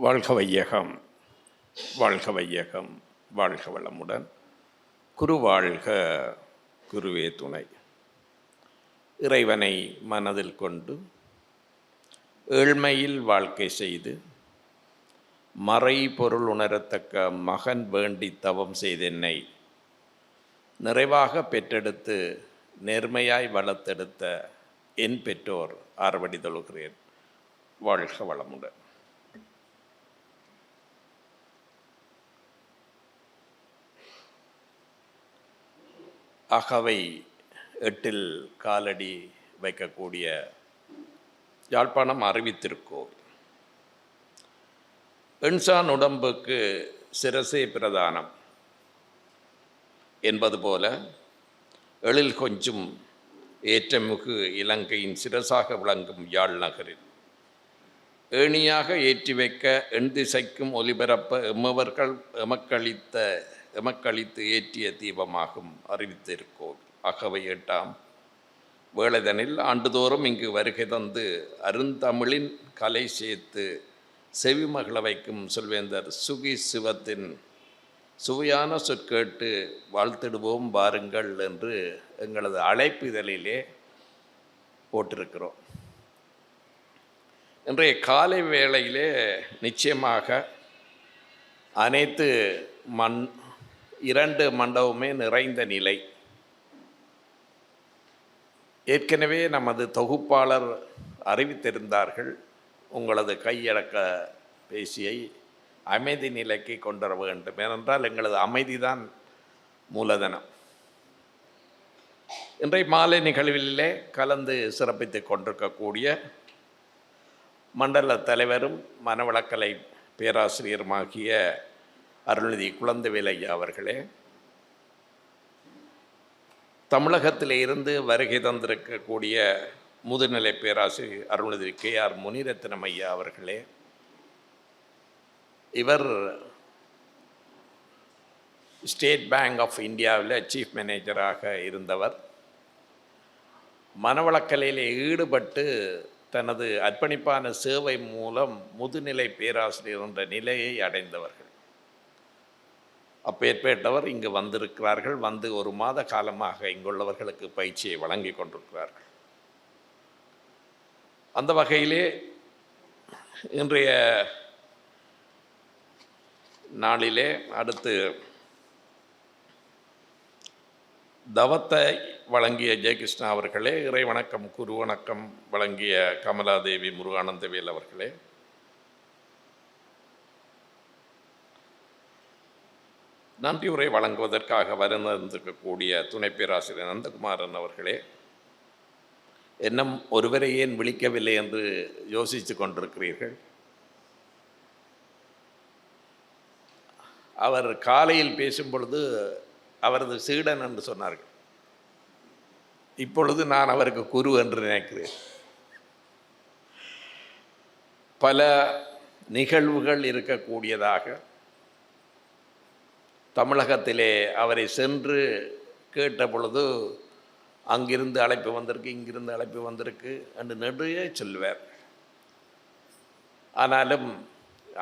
வாழ்க வையகம், வாழ்க வையகம், வாழ்க வளமுடன். குரு வாழ்க, குருவே துணை. இறைவனை மனதில் கொண்டு ஏழ்மையில் வாழ்க்கை செய்து மறை பொருள் உணரத்தக்க மகன் வேண்டி தவம் செய்தென்னை நிறைவாக பெற்றெடுத்து நேர்மையாய் வளர்த்தெடுத்த என் பெற்றோர் ஆர்வடி தொழுகிறேன். வாழ்க வளமுடன். அகவை 8 காலடி வைக்கக்கூடிய யாழ்ப்பாணம் அறிவித்திருக்கோர். எண்சான் உடம்புக்கு சிரசே பிரதானம் என்பது போல எழில் கொஞ்சும் ஏற்றமிகு இலங்கையின் சிரசாக விளங்கும் யாழ் நகரில் ஏணியாக ஏற்றி வைக்க எண் திசைக்கும் ஒலிபரப்ப எம்மவர்கள் எமக்களித்து ஏற்றிய தீபமாகும் அறிவித்திருக்கோர். அகவை 8 வேளைதனில் ஆண்டுதோறும் இங்கு வருகை தந்து அருந்தமிழின் கலை சேர்த்து செவிமகள வைக்கும் சொல்வேந்தர் சுகி சிவத்தின் சுவையான சொற்கேட்டு வாழ்த்திடுவோம் வாருங்கள் என்று எங்களது அழைப்பு இதழிலே போட்டிருக்கிறோம். இன்றைய காலை வேளையிலே நிச்சயமாக அனைத்து 2 மண்டபமே நிறைந்த நிலை. ஏற்கனவே நமது தொகுப்பாளர் அறிவித்திருந்தார்கள், உங்களது கையடக்க பேசியை அமைதி நிலைக்கு கொண்டு வர வேண்டும். ஏனென்றால் எங்களது அமைதிதான் மூலதனம். இன்றைய மாலை நிகழ்விலே கலந்து சிறப்பித்து கொண்டிருக்கக்கூடிய மண்டல தலைவரும் மனவளக்கலை பேராசிரியருமாகிய அருள்நிதி குழந்தைவேல் ஐயா அவர்களே, தமிழகத்தில் இருந்து வருகை தந்திருக்கக்கூடிய முதுநிலை பேராசிரியர் அருள்நிதி KR முனிரத்னம் ஐயா அவர்களே, இவர் ஸ்டேட் பேங்க் ஆஃப் இந்தியாவில் சீஃப் மேனேஜராக இருந்தவர். மனவளக்கலையில் ஈடுபட்டு தனது அர்ப்பணிப்பான சேவை மூலம் முதுநிலை பேராசிரியர் என்ற நிலையை அடைந்தவர்கள். அப்பேற்பட்டவர் இங்கு வந்திருக்கிறார்கள். வந்து 1 மாத காலமாக இங்குள்ளவர்களுக்கு பயிற்சியை வழங்கி கொண்டிருக்கிறார்கள். அந்த வகையிலே இன்றைய நாளிலே அடுத்து தவத்தை வழங்கிய ஜெயகிருஷ்ணா அவர்களே, இறை வணக்கம் குரு வணக்கம் வழங்கிய கமலாதேவி முருகானந்தவேல் அவர்களே, நன்றி உரை வழங்குவதற்காக வருந்திருக்கக்கூடிய துணை பேராசிரியர் நந்தகுமாரன் அவர்களே, இன்னும் ஒருவரை ஏன் விழிக்கவில்லை என்று யோசித்து கொண்டிருக்கிறீர்கள். அவர் காலையில் பேசும் பொழுது அவரது சீடன் என்று சொன்னார்கள். இப்பொழுது நான் அவருக்கு குரு என்று நினைக்கிறேன். பல நிகழ்வுகள் இருக்கக்கூடியதாக தமிழகத்திலே அவரை சென்று கேட்ட பொழுது அங்கிருந்து அழைப்பு வந்திருக்கு, இங்கிருந்து அழைப்பு வந்திருக்கு என்று நெடுயே சொல்வார். ஆனாலும்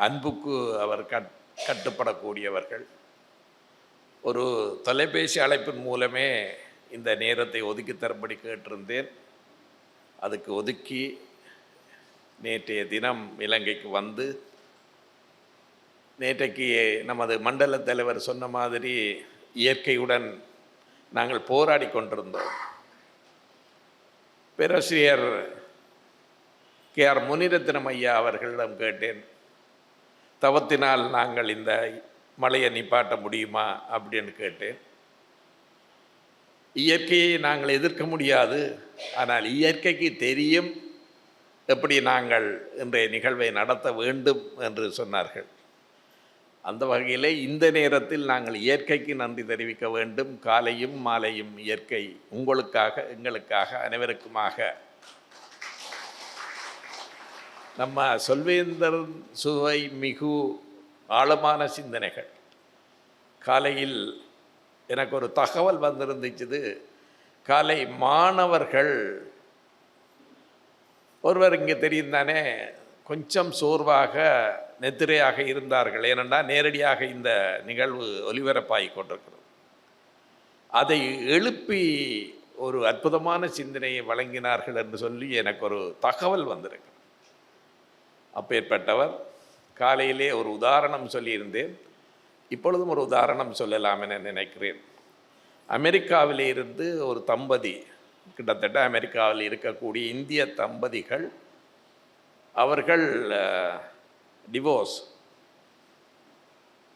அன்புக்கு அவர் கட்டுப்படக்கூடியவர்கள். ஒரு தொலைபேசி அழைப்பின் மூலமே இந்த நேரத்தை ஒதுக்கி தரும்படி கேட்டிருந்தேன். அதுக்கு ஒதுக்கி நேற்றைய தினம் இலங்கைக்கு வந்து, நேற்றைக்கு நமது மண்டல தலைவர் சொன்ன மாதிரி இயற்கையுடன் நாங்கள் போராடி கொண்டிருந்தோம். பேராசிரியர் KR முனிரத்னம் ஐயா அவர்களிடம் கேட்டேன், தவத்தினால் நாங்கள் இந்த மழையை நிப்பாட்ட முடியுமா அப்படின்னு கேட்டேன். இயற்கையை நாங்கள் எதிர்க்க முடியாது, ஆனால் இயற்கைக்கு தெரியும் எப்படி நாங்கள் இன்றைய நிகழ்வை நடத்த வேண்டும் என்று சொன்னார்கள். அந்த வகையிலே இந்த நேரத்தில் நாங்கள் இயற்கைக்கு நன்றி தெரிவிக்க வேண்டும். காலையும் மாலையும் இயற்கை உங்களுக்காக, எங்களுக்காக, அனைவருக்குமாக நம்ம சொல்வேந்தர் சுவை மிகு ஆழமான சிந்தனைகள். காலையில் எனக்கு ஒரு தகவல் வந்திருந்துச்சு. காலை மாணவர்கள் ஒருவர் இங்கே தெரியும் தானே, கொஞ்சம் சோர்வாக நெத்திரையாக இருந்தார்கள். ஏனென்றால் நேரடியாக இந்த நிகழ்வு ஒலிபரப்பாகி கொண்டிருக்கிறது. அதை எழுப்பி ஒரு அற்புதமான சிந்தனையை வழங்கினார்கள் என்று சொல்லி எனக்கு ஒரு தகவல் வந்திருக்கு. அப்பேற்பட்டவர் காலையிலே ஒரு உதாரணம் சொல்லியிருந்தேன். இப்பொழுதும் ஒரு உதாரணம் சொல்லலாம் என நினைக்கிறேன். அமெரிக்காவிலே இருந்து ஒரு தம்பதி, கிட்டத்தட்ட அமெரிக்காவில் இருக்கக்கூடிய இந்திய தம்பதிகள், அவர்கள் டிவோர்ஸ்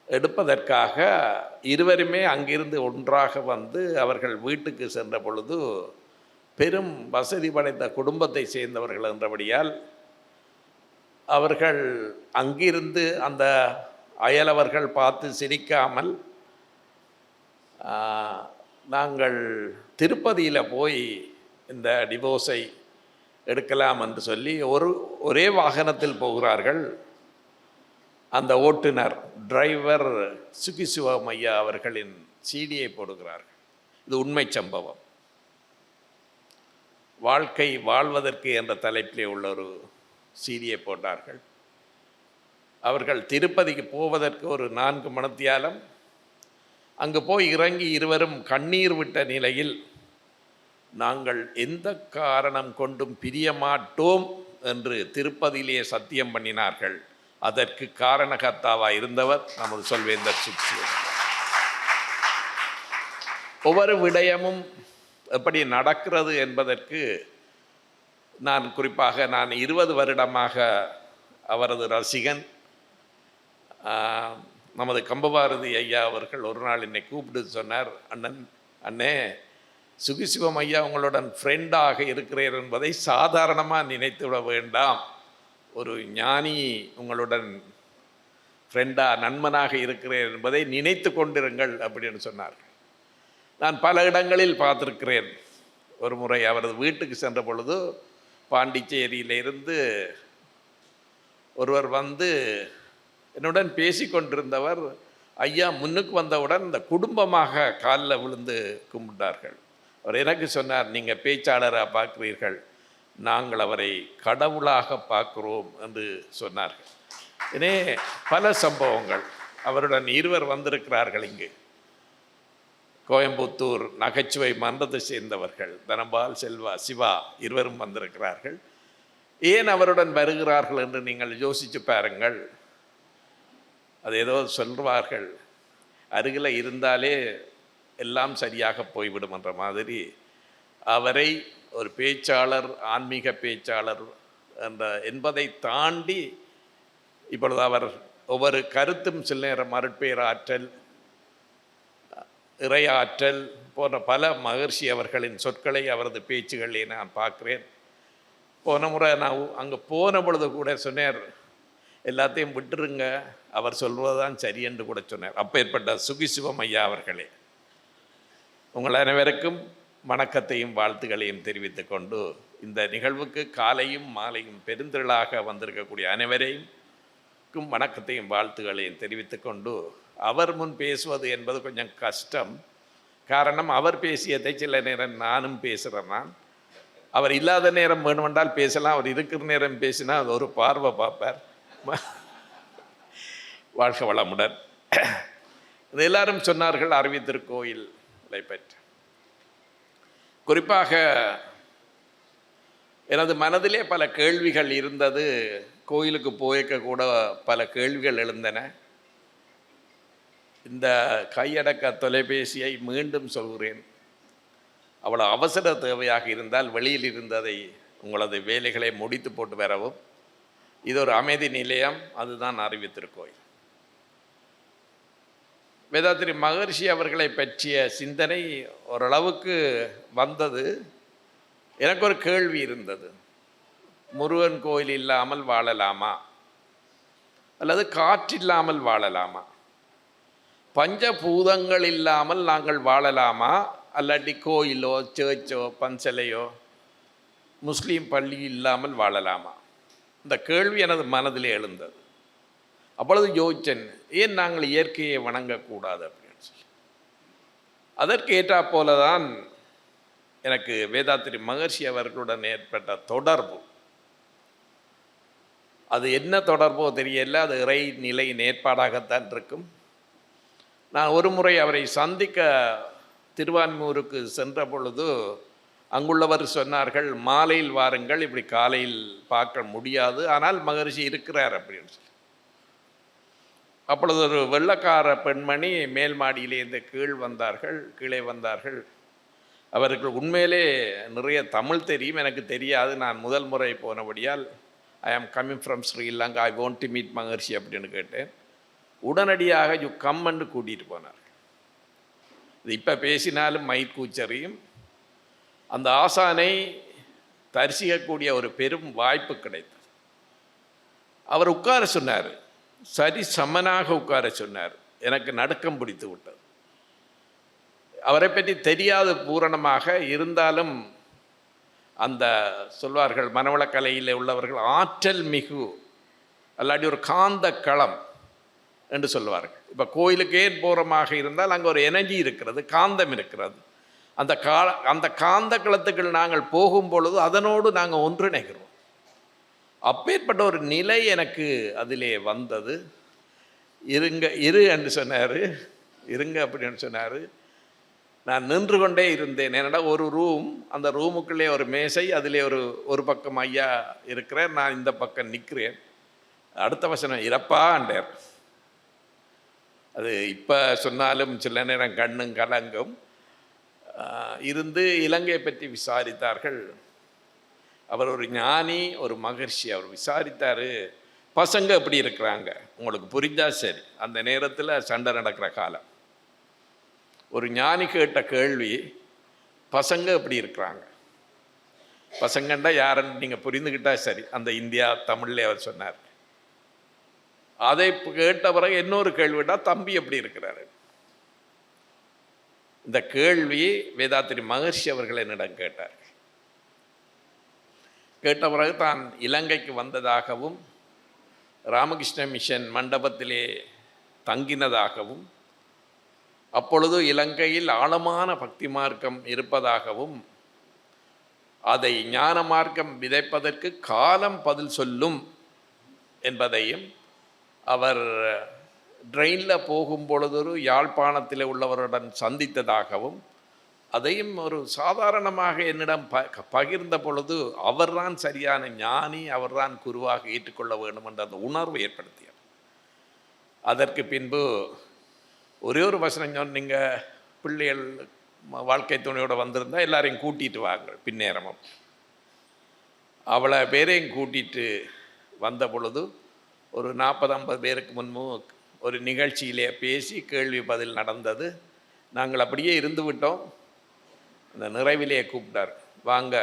எடுப்பதற்காக இருவருமே அங்கிருந்து ஒன்றாக வந்து அவர்கள் வீட்டுக்கு சென்ற பொழுது பெரும் வசதி படைத்த குடும்பத்தை சேர்ந்தவர்கள் என்றபடியால் அவர்கள் அங்கிருந்து அந்த அயலவர்கள் பார்த்து சிரிக்காமல், நாங்கள் திருப்பதியில் போய் இந்த டிவோர்ஸை எடுக்கலாம் என்று சொல்லி ஒரே வாகனத்தில் போகிறார்கள். அந்த ஓட்டுநர் டிரைவர் சுகிசிவம் ஐயா அவர்களின் சீடியை போடுகிறார்கள். இது உண்மை சம்பவம். வாழ்க்கை வாழ்வதற்கு என்ற தலைப்பிலே உள்ள ஒரு சீடியை போட்டார்கள். அவர்கள் திருப்பதிக்கு போவதற்கு ஒரு 4 மணித்தியாலம் அங்கு போய் இறங்கி இருவரும் கண்ணீர் விட்ட நிலையில், நாங்கள் எந்த காரணம் கொண்டும் பிரிய மாட்டோம் என்று திருப்பதியிலே சத்தியம் பண்ணினார்கள். அதற்கு காரணகர்த்தாவாக இருந்தவர் நமது சொல்வேந்தர் சுக்சி. ஒவ்வொரு விடயமும் எப்படி நடக்கிறது என்பதற்கு நான் குறிப்பாக 20 வருடமாக அவரது ரசிகன். நமது கம்பபாரதி ஐயா அவர்கள் ஒரு நாள் என்னை கூப்பிட்டு சொன்னார், அண்ணே சுகிசிவம் ஐயா உங்களுடன் ஃப்ரெண்டாக இருக்கிறார் என்பதை சாதாரணமாக நினைத்து விட வேண்டாம். ஒரு ஞானி உங்களுடன் ஃப்ரெண்டாக நண்பனாக இருக்கிறேன் என்பதை நினைத்து கொண்டிருங்கள் அப்படின்னு சொன்னார்கள். நான் பல இடங்களில் பார்த்துருக்கிறேன். ஒரு முறை அவரது வீட்டுக்கு சென்ற பொழுது பாண்டிச்சேரியிலிருந்து ஒருவர் வந்து என்னுடன் பேசி கொண்டிருந்தவர் ஐயா முன்னுக்கு வந்தவுடன் இந்த குடும்பமாக காலில் விழுந்து கும்பிட்டார்கள். அவர் எனக்கு சொன்னார், நீங்கள் பேச்சாளராக பார்க்கிறீர்கள், நாங்கள் அவரை கடவுளாக பார்க்கிறோம் என்று சொன்னார்கள். இதே பல சம்பவங்கள். அவருடன் இருவர் வந்திருக்கிறார்கள். இங்கு கோயம்புத்தூர் நகைச்சுவை மன்றத்தை சேர்ந்தவர்கள் தனபால் செல்வா சிவா இருவரும் வந்திருக்கிறார்கள். ஏன் அவருடன் வருகிறார்கள் என்று நீங்கள் யோசித்து பாருங்கள். அது ஏதோ சொல்வார்கள், அருகில் இருந்தாலே எல்லாம் சரியாக போய்விடும் என்ற மாதிரி அவரை ஒரு பேச்சாளர், ஆன்மீக பேச்சாளர் என்பதை தாண்டி இப்பொழுது அவர் ஒவ்வொரு கருத்தும் சில நேரம் அருட்பேராற்றல், இறையாற்றல் போன்ற பல மகர்ஷி அவர்களின் சொற்களை அவரது பேச்சுகளிலே நான் பார்க்குறேன். போன முறை நான் அங்கே போன பொழுது கூட சொன்னார், எல்லாத்தையும் விட்டுருங்க, அவர் சொல்வதுதான் சரி என்று கூட சொன்னார். அப்பேற்பட்ட சுகிசிவம் ஐயா அவர்களே, உங்கள் அனைவருக்கும் வணக்கத்தையும் வாழ்த்துக்களையும் தெரிவித்து கொண்டு, இந்த நிகழ்வுக்கு காலையும் மாலையும் பெருந்திரளாக வந்திருக்கக்கூடிய அனைவரையும் வணக்கத்தையும் வாழ்த்துக்களையும் தெரிவித்து கொண்டு, அவர் முன் பேசுவது என்பது கொஞ்சம் கஷ்டம். காரணம், அவர் பேசியதை சில நேரம் நானும் பேசுகிறேன். நான் அவர் இல்லாத நேரம் வேணுமென்றால் பேசலாம், அவர் இருக்கிற நேரம் பேசினா அது ஒரு பார்வை பார்ப்பார். வாழ்க வளமுடன். இது எல்லாரும் சொன்னார்கள் அறிவித்திருக்கோயிலை பற்றி. குறிப்பாக எனது மனதிலே பல கேள்விகள் இருந்தது. கோயிலுக்கு போயிருக்க கூட பல கேள்விகள் எழுந்தன. இந்த கையடக்க தொலைபேசியை மீண்டும் சொல்கிறேன், அவ்வளோ அவசர தேவையாக இருந்தால் வெளியில் இருந்ததை உங்களது வேலைகளை முடித்து போட்டு வரவும். இது ஒரு அமைதி நிலையம், அதுதான் அறிவித்திருக்கோயில். வேதாத்திரி மகர்ஷி அவர்களை பற்றிய சிந்தனை ஓரளவுக்கு வந்தது. எனக்கு ஒரு கேள்வி இருந்தது, முருகன் கோயில் இல்லாமல் வாழலாமா அல்லது காற்றில்லாமல் வாழலாமா? பஞ்சபூதங்கள் இல்லாமல் நாங்கள் வாழலாமா? அல்லாட்டி கோயிலோ சர்ச்சோ பஞ்சலையோ முஸ்லீம் பள்ளி இல்லாமல் வாழலாமா? இந்த கேள்வி எனது மனதிலே எழுந்தது. அப்பொழுது யோசிச்சேன், ஏன் நாங்கள் இயற்கையை வணங்கக்கூடாது அப்படின்னு சொல்லி. அதற்கு ஏற்றா போல தான் எனக்கு வேதாத்திரி மகர்ஷி அவர்களுடன் ஏற்பட்ட தொடர்பு. அது என்ன தொடர்போ தெரியல, அது இறை நிலை நேர்பாடாகத்தான் இருக்கும். நான் ஒரு முறை அவரை சந்திக்க திருவான்மூருக்கு சென்ற பொழுது அங்குள்ளவர் சொன்னார்கள், மாலையில் வாருங்கள், இப்படி காலையில் பார்க்க முடியாது, ஆனால் மகரிஷி இருக்கிறார் அப்படின்னு சொல்லி. அப்பொழுது ஒரு வெள்ளக்கார பெண்மணி மேல் மாடியிலேருந்து கீழே வந்தார்கள். அவருக்கு உண்மையிலே நிறைய தமிழ் தெரியும், எனக்கு தெரியாது. நான் முதல் முறை போனபடியால் I am coming from Sri Lanka, I want to meet Maharshi அப்படின்னு கேட்டேன். உடனடியாக யூ கம்ன்னு கூட்டிகிட்டு போனார். இது இப்போ பேசினாலும் மயிர்கூச்சறியும். அந்த ஆசானை தரிசிக்கக்கூடிய ஒரு பெரும் வாய்ப்பு கிடைத்தது. அவர் உட்கார சொன்னார், சரி சமனாக உட்கார சொன்னார். எனக்கு நடுக்கம் பிடித்து விட்டது. அவரை பற்றி தெரியாத பூரணமாக இருந்தாலும் அந்த சொல்வார்கள் மனவளக்கலையில் உள்ளவர்கள் ஆற்றல் மிகு அல்லாட்டி ஒரு காந்த களம் என்று சொல்வார்கள். இப்போ கோயிலுக்கு ஏன் போகிறமாக இருந்தால் அங்கே ஒரு எனர்ஜி இருக்கிறது, காந்தம் இருக்கிறது. அந்த காந்த களத்துக்கள் நாங்கள் போகும் பொழுது அதனோடு நாங்கள் ஒன்றிணைகிறோம். அப்பேற்பட்ட ஒரு நிலை எனக்கு அதிலே வந்தது. இரு என்று சொன்னார். இருங்க அப்படின்னு சொன்னார். நான் நின்று கொண்டே இருந்தேன். என்னடா ஒரு ரூம், அந்த ரூமுக்குள்ளே ஒரு மேசை, அதிலே ஒரு பக்கம் ஐயா இருக்கிறேன், நான் இந்த பக்கம் நிற்கிறேன். அடுத்த வசனம் இறப்பாண்டார். அது இப்போ சொன்னாலும் சில நேரம் கண்ணும் கலங்கும். இருந்து இலங்கையை பற்றி விசாரித்தார்கள். அவர் ஒரு ஞானி, ஒரு மகர்ஷி. அவர் விசாரித்தார், பசங்க எப்படி இருக்கிறாங்க உங்களுக்கு புரிஞ்சா சரி. அந்த நேரத்தில் சண்டை நடக்கிற காலம். ஒரு ஞானி கேட்ட கேள்வி, பசங்க எப்படி இருக்கிறாங்க. பசங்கண்டா யாருன்னு நீங்கள் புரிந்துக்கிட்டா சரி. அந்த இந்தியா தமிழ்லே அவர் சொன்னார். அதை கேட்ட பிறகு இன்னொரு கேள்விட்டா, தம்பி எப்படி இருக்கிறாரு. இந்த கேள்வி வேதாத்திரி மகர்ஷி அவர்கள் என்னிடம் கேட்டார். கேட்ட பிறகு தான் இலங்கைக்கு வந்ததாகவும் ராமகிருஷ்ண மிஷன் மண்டபத்திலே தங்கினதாகவும் அப்பொழுது இலங்கையில் ஆழமான பக்தி மார்க்கம் இருப்பதாகவும் அதை ஞான மார்க்கம் விதைப்பதற்கு காலம் பதில் சொல்லும் என்பதையும் அவர் ட்ரெயினில் போகும் பொழுதொரு யாழ்ப்பாணத்தில் உள்ளவருடன் சந்தித்ததாகவும் அதையும் ஒரு சாதாரணமாக என்னிடம் பகிர்ந்த பொழுது அவர்தான் சரியான ஞானி, அவர்தான் குருவாக ஏற்றுக்கொள்ள வேண்டும் என்ற அந்த உணர்வு ஏற்படுத்தியார். அதற்கு பின்பு ஒரே ஒரு வசனம் சொன்னீங்க, பிள்ளைகள் வாழ்க்கை துணையோடு வந்திருந்தால் எல்லாரையும் கூட்டிகிட்டு வாங்க பின்னேரமும். அவளை பேரையும் கூட்டிகிட்டு வந்த பொழுது ஒரு 40-50 பேருக்கு முன்பு ஒரு நிகழ்ச்சியிலே பேசி கேள்வி பதில் நடந்தது. நாங்கள் அப்படியே இருந்து விட்டோம். அந்த நிறைவிலே கூப்பிட்டார், வாங்க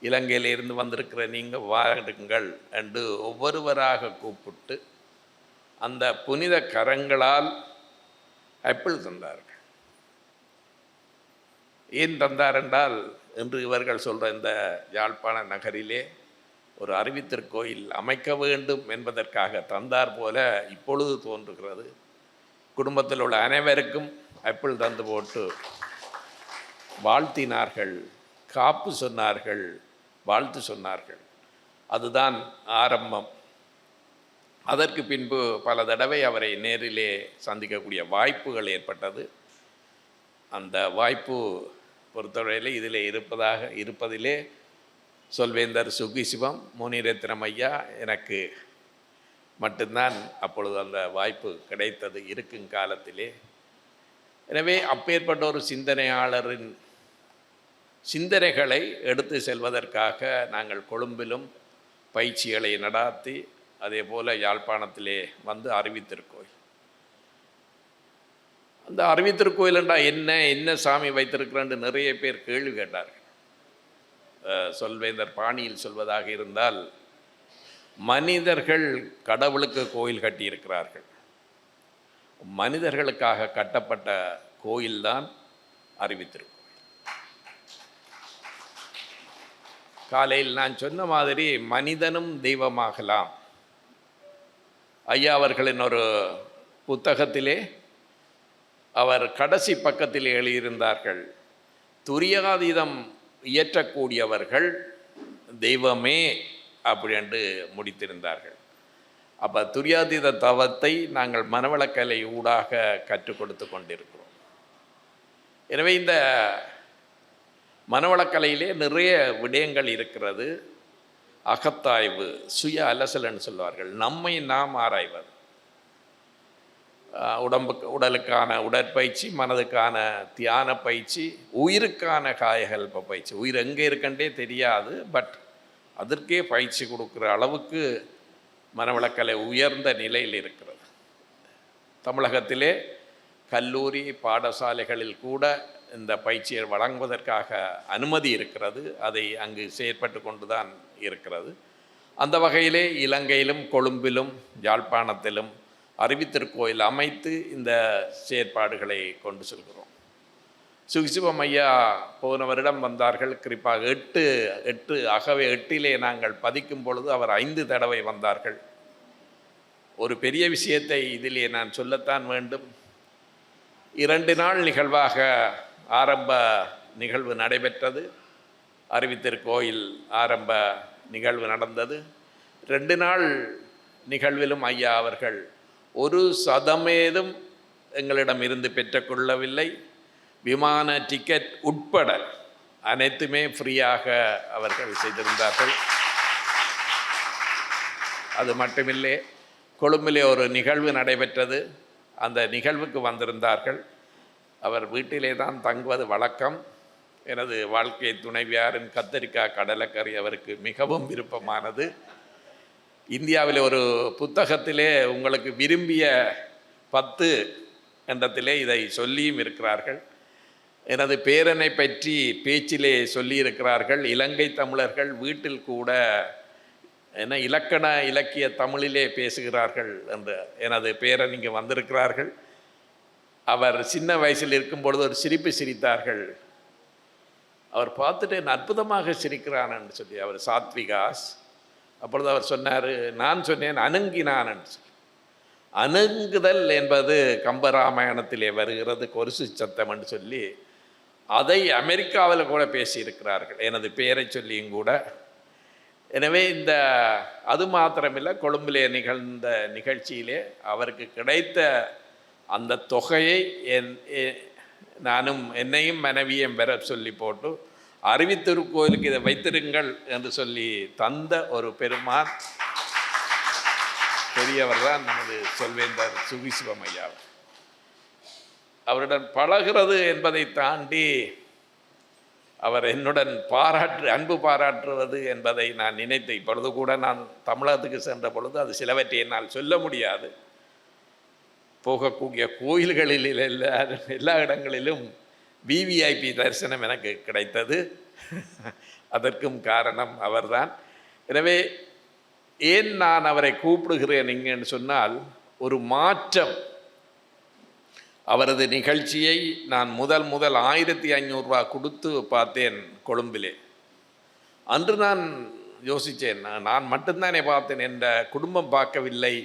இலங்கையிலிருந்து வந்திருக்கிற நீங்கள் வாருங்கள் என்று ஒவ்வொருவராக கூப்பிட்டு அந்த புனித கரங்களால் ஆப்பிள் தந்தார்கள். ஏன் தந்தார் என்றால், இன்று இவர்கள் சொல்கிற இந்த யாழ்ப்பாண நகரிலே ஒரு அறிவித்திருக்கோயில் அமைக்க வேண்டும் என்பதற்காக தந்தார் போல இப்பொழுது தோன்றுகிறது. குடும்பத்தில் உள்ள அனைவருக்கும் ஆப்பிள் தந்து போட்டு வாழ்த்தினார்கள், காப்பு சொன்னார்கள், வாழ்த்து சொன்னார்கள். அதுதான் ஆரம்பம். அதற்கு பின்பு பல தடவை அவரை நேரிலே சந்திக்கக்கூடிய வாய்ப்புகள் ஏற்பட்டது. அந்த வாய்ப்பு பொறுத்தவரையில் இதில் இருப்பதிலே சொல்வேந்தர் சுகிசிவம், முனிரத்னம் ஐயா எனக்கு மட்டும்தான் அப்பொழுது அந்த வாய்ப்பு கிடைத்தது இருக்கும் காலத்திலே. எனவே அப்பேற்பட்ட ஒரு சிந்தனையாளரின் சிந்தனைகளை எடுத்து செல்வதற்காக நாங்கள் கொழும்பிலும் பயிற்சிகளை நடாத்தி, அதே போல் யாழ்ப்பாணத்திலே வந்து அறிவித்திருக்கோயில். அந்த அறிவித்திருக்கோயில் என்றால் என்ன சாமி வைத்திருக்கிறேன்னு நிறைய பேர் கேள்வி கேட்டார்கள். சொல்வேந்தர் பாணியில் சொல்வதாக இருந்தால், மனிதர்கள் கடவுளுக்கு கோயில் கட்டியிருக்கிறார்கள். மனிதர்களுக்காக கட்டப்பட்ட கோயில்தான் அறிவித்திருக்கோயில். காலையில் நான் சொன்ன மாதிரி மனிதனும் தெய்வமாகலாம். ஐயா அவர்களின் ஒரு புத்தகத்திலே அவர் கடைசி பக்கத்தில் எழுதியிருந்தார்கள், துரியாதீதம் இயற்றக்கூடியவர்கள் தெய்வமே அப்படின்ட்டு முடித்திருந்தார்கள். அப்போ துரியாதீத தவத்தை நாங்கள் மனவளக்கலை ஊடாக கற்றுக் கொடுத்து கொண்டிருக்கிறோம். எனவே இந்த மனவளக்கலையிலே நிறைய விடயங்கள் இருக்கிறது. அகத்தாய்வு, சுய அலசல்னு சொல்வார்கள், நம்மை நாம் ஆராய்வது, உடலுக்கான உடற்பயிற்சி, மனதுக்கான தியான பயிற்சி, உயிருக்கான காயகல்ப பயிற்சி. உயிர் எங்கே இருக்கண்டே தெரியாது, பட் அதற்கே பயிற்சி கொடுக்குற அளவுக்கு மனவளக்கலை உயர்ந்த நிலையில் இருக்கிறது. தமிழகத்திலே கல்லூரி பாடசாலைகளில் கூட இந்த பயிற்சியை வழங்குவதற்காக அனுமதி இருக்கிறது. அதை அங்கு செயற்பட்டு கொண்டு தான் இருக்கிறது. அந்த வகையிலே இலங்கையிலும் கொழும்பிலும் யாழ்ப்பாணத்திலும் அறிவித்திருக்கோயில் அமைத்து இந்த செயற்பாடுகளை கொண்டு செல்கிறோம். சுகிசிவம் ஐயா போன வருடம் வந்தார்கள். குறிப்பாக அகவே 8 நாங்கள் பதிக்கும் பொழுது அவர் 5 தடவை வந்தார்கள். ஒரு பெரிய விஷயத்தை இதிலே நான் சொல்லத்தான் வேண்டும். 2 நாள் நிகழ்வாக ஆரம்ப நிகழ்வு நடைபெற்றது. அறிவித்திருக்கோயில் ஆரம்ப நிகழ்வு நடந்தது. 2 நாள் நிகழ்விலும் ஐயா அவர்கள் ஒரு சதமேதும் எங்களிடம் இருந்து பெற்றுக்கொள்ளவில்லை. விமான டிக்கெட் உட்பட அனைத்துமே ஃப்ரீயாக அவர்கள் செய்திருந்தார்கள். அது மட்டுமில்லை, கொழும்பிலே ஒரு நிகழ்வு நடைபெற்றது. அந்த நிகழ்வுக்கு வந்திருந்தார்கள். அவர் வீட்டிலே தான் தங்குவது வழக்கம். எனது வாழ்க்கை துணைவியாரின் கத்தரிக்காய் கடலைக்கறி அவருக்கு மிகவும் விருப்பமானது. இந்தியாவில் ஒரு புத்தகத்திலே உங்களுக்கு விரும்பிய 10 என்றத்திலே இதை சொல்லியும் இருக்கிறார்கள். எனது பேரனை பற்றி பேச்சிலே சொல்லியிருக்கிறார்கள். இலங்கை தமிழர்கள் வீட்டில் கூட இலக்கண இலக்கிய தமிழிலே பேசுகிறார்கள் என்று. எனது பேரன் இங்கே வந்திருக்கிறார்கள். அவர் சின்ன வயசில் இருக்கும் பொழுது ஒரு சிரிப்பு சிரித்தார்கள். அவர் பார்த்துட்டு அற்புதமாக சிரிக்கிறான் என்று சொல்லி. அவர் சாத்விகாஸ். அப்பொழுது அவர் சொன்னார், நான் சொன்னேன் அணுங்கினான் என்று சொல்லி. அணுங்குதல் என்பது கம்பராமாயணத்திலே வருகிறது, கொலுசு சத்தம் என்று சொல்லி. அதை அமெரிக்காவில் கூட பேசியிருக்கிறார்கள், எனது பெயரை சொல்லியும் கூட. எனவே அது மாத்திரமில்லை, கொழும்பிலே நிகழ்ந்த நிகழ்ச்சியிலே அவருக்கு கிடைத்த அந்த தொகையை நானும் என்னையும் மனைவியும் பெற சொல்லி போட்டு அறிவித்திருக்கோயிலுக்கு இதை வைத்திருங்கள் என்று சொல்லி தந்த ஒரு பெருமான் பெரியவர் தான் நமது சொல்வேந்தர் சுகிசிவம் ஐயா. அவருடன் பழகிறது என்பதை தாண்டி அவர் என்னுடன் அன்பு பாராட்டுவது என்பதை நான் நினைத்து, இப்பொழுது கூட நான் தமிழகத்துக்கு சென்ற பொழுது அது சிலவற்றை என்னால் சொல்ல முடியாது. போகக்கூடிய கோயில்களில் எல்லா இடங்களிலும் விவிஐபி தரிசனம் எனக்கு கிடைத்தது. அதற்கும் காரணம் அவர்தான். எனவே ஏன் நான் அவரை கூப்பிடுகிறேன் இங்கன்னு சொன்னால், ஒரு மாற்றம். அவரது நிகழ்ச்சியை நான் முதல் 1500 ரூபா கொடுத்து பார்த்தேன் கொழும்பிலே. அன்று நான் யோசித்தேன், நான் மட்டும்தானே பார்த்தேன், என்ற குடும்பம் பார்க்கவில்லை.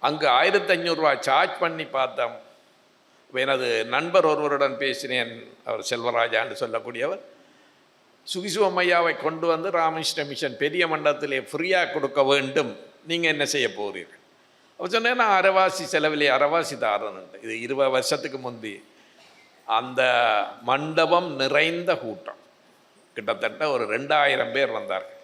அங்கு 1500 ரூபா சார்ஜ் பண்ணி பார்த்தோம். எனது நண்பர் ஒருவருடன் பேசினேன், அவர் செல்வராஜான்னு சொல்லக்கூடியவர். சுகிசிவம் ஐயாவை கொண்டு வந்து ராமகிருஷ்ண மிஷன் பெரிய மண்டபத்திலே ஃப்ரீயாக கொடுக்க வேண்டும், நீங்கள் என்ன செய்ய போகிறீர்கள்? அவர் சொன்னேன், நான் அரைவாசி செலவிலே அரைவாசி தாரணுண்டு. இது 20 வருஷத்துக்கு முந்தி. அந்த மண்டபம் நிறைந்த கூட்டம், கிட்டத்தட்ட ஒரு 2000 பேர் வந்தார்கள்.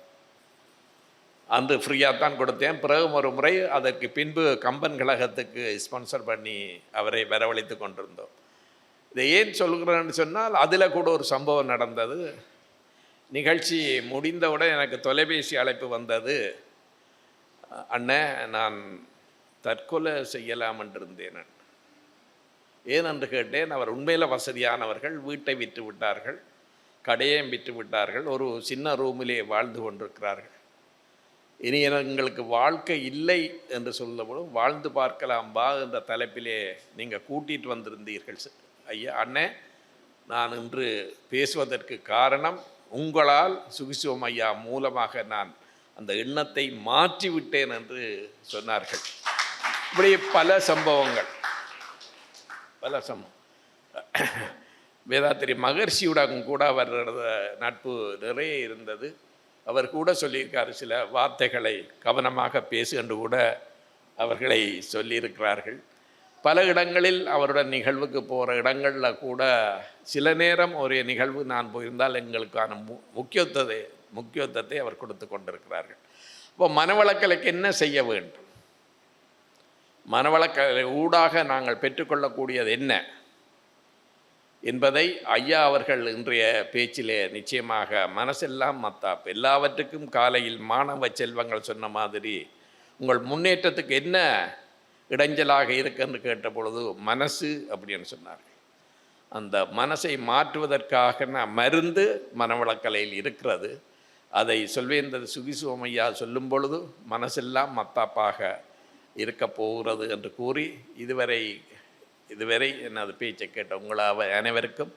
அன்று ஃப்ரீயாக தான் கொடுத்தேன். பிறகு ஒரு முறை அதற்கு பின்பு கம்பன் கழகத்துக்கு ஸ்பான்சர் பண்ணி அவரை வரவழைத்து கொண்டிருந்தோம். இதை ஏன் சொல்கிறேன்னு சொன்னால், அதில் கூட ஒரு சம்பவம் நடந்தது. நிகழ்ச்சி முடிந்தவுடன் எனக்கு தொலைபேசி அழைப்பு வந்தது. அண்ணன், நான் தற்கொலை செய்யலாம் என்றிருந்தேன். ஏனென்று கேட்டேன். அவர் உண்மையில் வசதியானவர்கள், வீட்டை விற்று விட்டார்கள், கடையையும் விற்று விட்டார்கள், ஒரு சின்ன ரூமிலே வாழ்ந்து கொண்டிருக்கிறார்கள். இனி எங்களுக்கு வாழ்க்கை இல்லை என்று சொல்லப்படும், வாழ்ந்து பார்க்கலாம் வா என்ற தலைப்பிலே நீங்கள் கூட்டிகிட்டு வந்திருந்தீர்கள் ஐயா. அண்ணே, நான் இன்று பேசுவதற்கு காரணம் உங்களால், சுகிசிவம் ஐயா மூலமாக நான் அந்த எண்ணத்தை மாற்றிவிட்டேன் என்று சொன்னார்கள். இப்படி பல சம்பவங்கள். வேதாத்திரி மகர்ஷியுடன் கூட அவரது நட்பு நிறைய இருந்தது. அவர் கூட சொல்லியிருக்கார், சில வார்த்தைகளை கவனமாக பேசு என்று கூட அவர்களை சொல்லியிருக்கிறார்கள். பல இடங்களில் அவருடன் நிகழ்வுக்கு போகிற இடங்களில் கூட சில நேரம் ஒரு நிகழ்வு நான் போயிருந்தால் எங்களுக்கான முக்கியத்துவத்தை அவர் கொடுத்து கொண்டிருக்கிறார்கள். இப்போ மனவளக்கலைக்கு என்ன செய்ய வேண்டும், மனவளக்கலை ஊடாக நாங்கள் பெற்றுக்கொள்ளக்கூடியது என்ன என்பதை ஐயா அவர்கள் இன்றைய பேச்சிலே நிச்சயமாக மனசெல்லாம் மத்தாப், எல்லாவற்றுக்கும் காலையில் மாணவ செல்வங்கள் சொன்ன மாதிரி உங்கள் முன்னேற்றத்துக்கு என்ன இடைஞ்சலாக இருக்குன்னு கேட்ட பொழுது மனசு அப்படின்னு சொன்னார்கள். அந்த மனசை மாற்றுவதற்காக மருந்து மனவளக்கலையில் இருக்கிறது. அதை சொல்வேந்தர் சுகிசுவமையா சொல்லும் பொழுது மனசெல்லாம் மத்தாப்பாக இருக்க போகிறது என்று கூறி இதுவரை எனது பேச்சை கேட்ட உங்கள் அனைவருக்கும்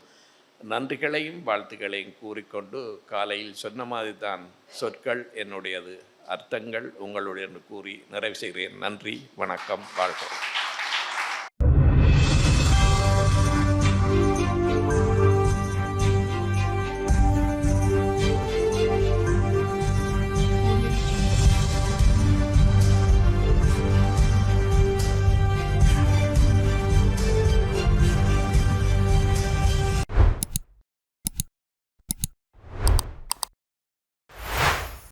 நன்றிகளையும் வாழ்த்துக்களையும் கூறிக்கொண்டு, காலையில் சொன்ன மாதிரி தான் சொற்கள் என்னுடையது, அர்த்தங்கள் உங்களுடைய என்று கூறி நிறைவு செய்கிறேன். நன்றி, வணக்கம், வாழ்க்கை.